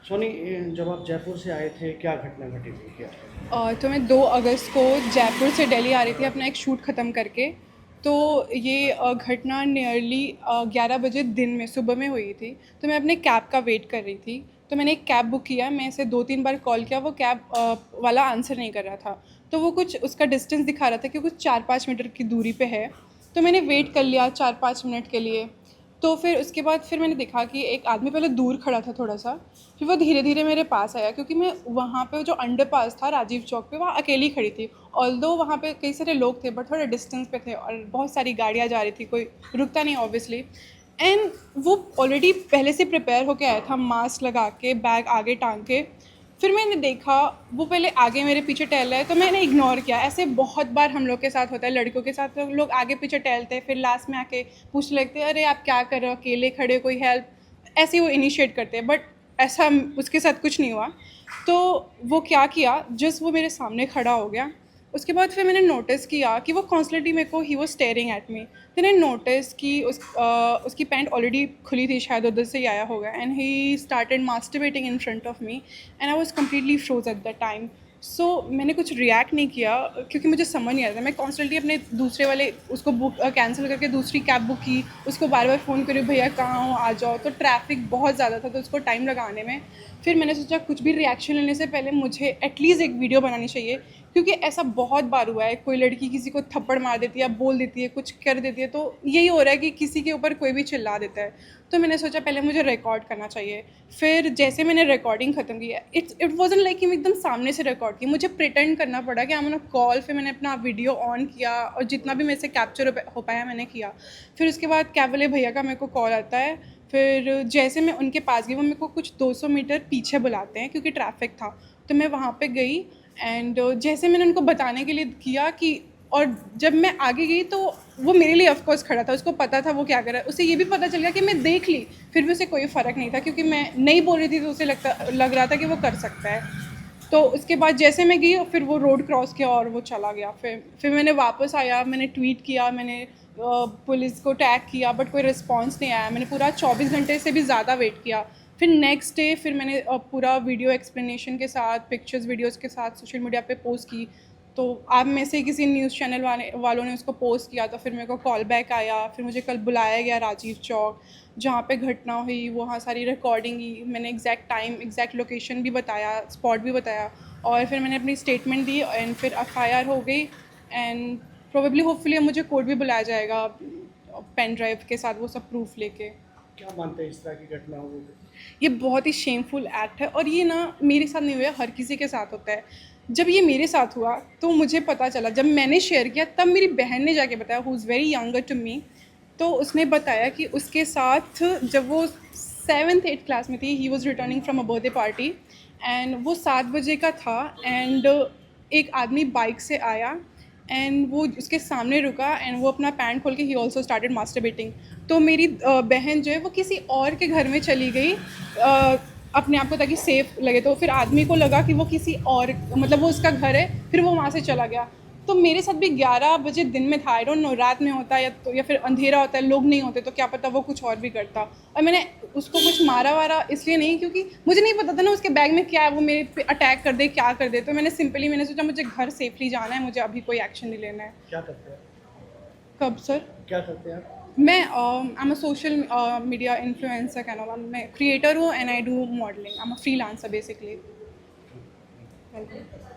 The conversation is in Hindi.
सोनी, जब आप जयपुर से आए थे क्या घटना घटी थी क्या? तो मैं 2 अगस्त को जयपुर से दिल्ली आ रही थी अपना एक शूट ख़त्म करके। तो ये घटना नियरली 11 बजे दिन में सुबह में हुई थी। तो मैं अपने कैब का वेट कर रही थी। तो मैंने एक कैब बुक किया, मैं इसे 2-3 बार कॉल किया, वो कैब वाला आंसर नहीं कर रहा था। तो वो कुछ उसका डिस्टेंस दिखा रहा था कि कुछ 4-5 मीटर की दूरी पे है। तो मैंने वेट कर लिया 4-5 मिनट के लिए। तो फिर उसके बाद फिर मैंने देखा कि एक आदमी पहले दूर खड़ा था थोड़ा-सा, फिर वो धीरे-धीरे मेरे पास आया क्योंकि मैं वहाँ पे जो अंडरपास था राजीव चौक पे, वहाँ अकेली खड़ी थी। ऑल्दो वहाँ पे कई सारे लोग थे बट थोड़ा डिस्टेंस पे थे और बहुत सारी गाड़ियाँ जा रही थी, कोई रुकता नहीं ऑब्वियसली। एंड वो ऑलरेडी पहले से प्रिपेयर होके आया था, मास्क लगा के, बैग आगे टाँग के। फिर मैंने देखा वो पहले आगे मेरे पीछे टहल रहा है, तो मैंने इग्नोर किया। ऐसे बहुत बार हम लोग के साथ होता है, लड़कों के साथ, तो लोग आगे पीछे टहलते हैं, फिर लास्ट में आके पूछ लगते हैं, अरे आप क्या कर रहे हो, अकेले खड़े हो, कोई हेल्प, ऐसे ही वो इनिशिएट करते हैं। बट ऐसा उसके साथ कुछ नहीं हुआ। तो वो क्या किया, जस्ट वो मेरे सामने खड़ा हो गया। उसके बाद फिर मैंने नोटिस किया कि वो कॉन्स्टेंटली मेरे को ही वो स्टेयरिंग एट मी। फिर मैंने नोटिस कि उसकी पैंट ऑलरेडी खुली थी, शायद उधर से ही आया होगा, and he started masturbating in front of me and I was completely froze at the time. So मैंने कुछ रिएक्ट नहीं किया क्योंकि मुझे समझ नहीं आ रहा था। मैं कॉन्स्टेंटली अपने दूसरे वाले उसको बुक कैंसिल करके दूसरी कैब बुक की, उसको बार बार फ़ोन करी, भैया कहाँ हो, आ जाओ। तो ट्रैफिक बहुत ज़्यादा था तो उसको टाइम लगाने में फिर मैंने सोचा कुछ भी रिएक्शन लेने से पहले मुझे एटलीस्ट एक वीडियो बनानी चाहिए, क्योंकि ऐसा बहुत बार हुआ है, कोई लड़की किसी को थप्पड़ मार देती है, बोल देती है, कुछ कर देती है, तो यही हो रहा है कि किसी के ऊपर कोई भी चिल्ला देता है। तो मैंने सोचा पहले मुझे रिकॉर्ड करना चाहिए। फिर जैसे मैंने रिकॉर्डिंग ख़त्म की, इट वाज़न्ट लाइक कि मैं एकदम सामने से रिकॉर्ड की, मुझे प्रिटेंड करना पड़ा कि I am on a call. फिर मैंने अपना वीडियो ऑन किया और जितना भी मेरे से कैप्चर हो पाया मैंने किया। फिर उसके बाद कैब वाले भैया का मेरे को कॉल आता है। फिर जैसे मैं उनके पास गई, वो मेरे को कुछ 200 मीटर पीछे बुलाते हैं क्योंकि ट्रैफिक था। तो मैं वहाँ पे गई एंड जैसे मैंने उनको बताने के लिए किया कि, और जब मैं आगे गई तो वो मेरे लिए ऑफ कोर्स खड़ा था, उसको पता था वो क्या कर रहा है। उसे ये भी पता चल गया कि मैं देख ली, फिर भी उसे कोई फ़र्क नहीं था क्योंकि मैं नहीं बोल रही थी, तो उसे लग रहा था कि वो कर सकता है। तो उसके बाद जैसे मैं गई और फिर वो रोड क्रॉस किया और वो चला गया। फिर मैंने वापस आया, मैंने ट्वीट किया, मैंने पुलिस को टैग किया, बट कोई रिस्पॉन्स नहीं आया। मैंने पूरा 24 घंटे से भी ज़्यादा वेट किया। फिर नेक्स्ट डे फिर मैंने पूरा वीडियो एक्सप्लेनेशन के साथ, पिक्चर्स वीडियोस के साथ सोशल मीडिया पे पोस्ट की। तो आप में से किसी न्यूज़ चैनल वालों ने उसको पोस्ट किया, तो फिर मेरे को कॉल बैक आया। फिर मुझे कल बुलाया गया राजीव चौक, जहाँ पे घटना हुई, वहाँ सारी रिकॉर्डिंग की, मैंने एग्जैक्ट टाइम, एग्जैक्ट लोकेशन भी बताया, स्पॉट भी बताया, और फिर मैंने अपनी स्टेटमेंट दी एंड फिर एफआईआर हो गई। एंड प्रोबेबली होपफुली मुझे कोर्ट भी बुलाया जाएगा पेन ड्राइव के साथ, वो सब प्रूफ लेके। क्या मानते हैं इस तरह की घटना हुई? ये बहुत ही शेमफुल एक्ट है और ये ना मेरे साथ नहीं हुआ, हर किसी के साथ होता है। जब ये मेरे साथ हुआ तो मुझे पता चला, जब मैंने शेयर किया तब मेरी बहन ने जाके बताया, who is very younger to me. तो उसने बताया कि उसके साथ जब वो 7th 8th क्लास में थी, he was returning from a birthday party and वो 7 बजे का था। एंड एक आदमी बाइक से आया एंड वो उसके सामने रुका एंड वो अपना पैंट खोल के ही ऑल्सो स्टार्टेड मास्टरबेटिंग। तो मेरी बहन जो है वो किसी और के घर में चली गई अपने आप को, ताकि सेफ लगे। तो फिर आदमी को लगा कि वो किसी और, मतलब वो उसका घर है, फिर वो वहाँ से चला गया। तो मेरे साथ भी 11 बजे दिन में था, आई डोंट नो रात में होता है या फिर अंधेरा होता है, लोग नहीं होते, तो क्या पता वो कुछ और भी करता। और मैंने उसको कुछ मारा वारा इसलिए नहीं, क्योंकि मुझे नहीं पता था ना उसके बैग में क्या है, वो मेरे पे अटैक कर दे, क्या कर दे। तो मैंने सोचा मुझे घर सेफली जाना है, मुझे अभी कोई एक्शन नहीं लेना है। क्या करते हैं? कब सर? क्या करते हैं आप? मैं I am a social media influencer can on, मैं क्रिएटर हूँ and I do modelling, I am a freelancer basically. Welcome.